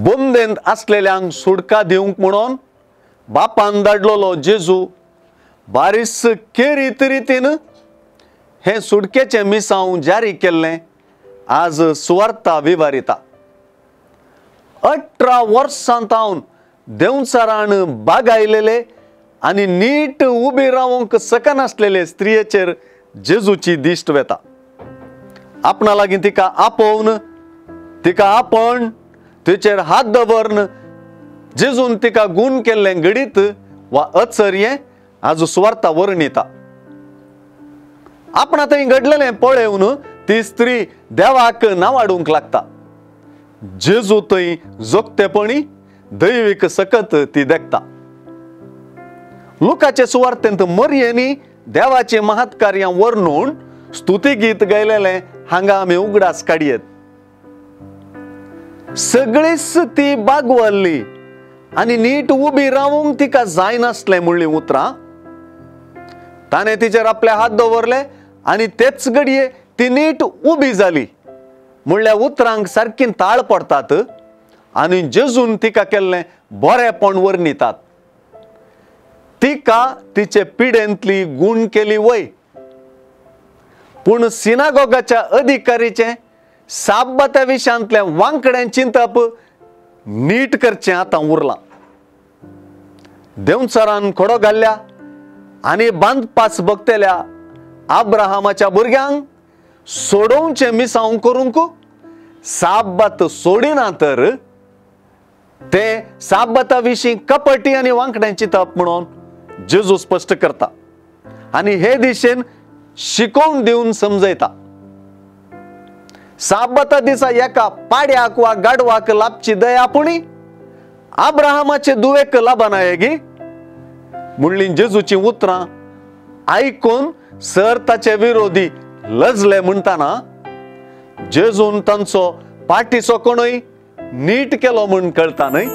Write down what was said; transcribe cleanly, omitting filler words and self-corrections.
बोंदेंत असलेल्यांक सुटका दिवंक म्हणून बापान धाडलोलो जेजू बारीस केरीत रितीन हे सुटकेचे मिसांव जारी केल्लें आज सुवार्ता विवारिता। 18 वर्सां तावन देंवचारान बागायलेले आनी नीट उबी रावंक सकनासलेले स्त्रियेचेर जेजूची दिश्ट वेता। आपणा लागीं तिका आपोवन तिका आपण तिचेर हात दवरन जेजून तिका गूण केल्लें घडीत वा अचर्ये आज सुवार्ता वर्णिता। आपणा थंय घडलेलें पळयवन ती स्त्री देवाक नावाडूंक लागता। जेजू थंय जोगतेपणी दैवीक सकत ती देखता। लुकाचे सुवार्तेंत मरियेनी देवाचे महत्कार्यां वर्णून स्तुती गीत गायलेलें हांगा आमी उगडास काडयेत। सगळीच ती बागवल्ली आनी नीट उबी रावंक तिका जायनासलें म्हणलीं उतरां। ताणें तिचेर आपले हात दवरले आनी तेच घडये ती नीट उबी जाली म्हणल्या उतरांक सारकी ताळ पडतात आनी जेजून तिका केल्लें बरेपण वर्णितात। तिका तिचे पिडेंतली गूण केली वय, पूण सिनागोगाच्या अधिकारीचे साब्बात्या विशयांतले वांकडें चिंतप नीट करचें आतां उरलां। देंवचारान खडो घाल्ल्या आनी बांदपास बगतेल्या आब्राहामाच्या भुरग्यांक सोडोवचें मिसांव करूंक साब्बात सोडिना तर ते साब्बाता विशीं कपटी आनी वांकडें चिंतप म्हणून जेजू स्पश्ट करता आनी हे दिशेन शिकोवन दिवन समजयता। साब्बाता दिसा एका पाड्याक वा गाडवाक लाभची दयापुणी आब्राहामाचे दुवेक लाभनायगी म्हणलीं जेजूची उतरां आयकून सर ताचे विरोधी लजले म्हणटाना जेजून तांचो पाठीचो कोणय नीट केलो म्हूण कळटा न्हय।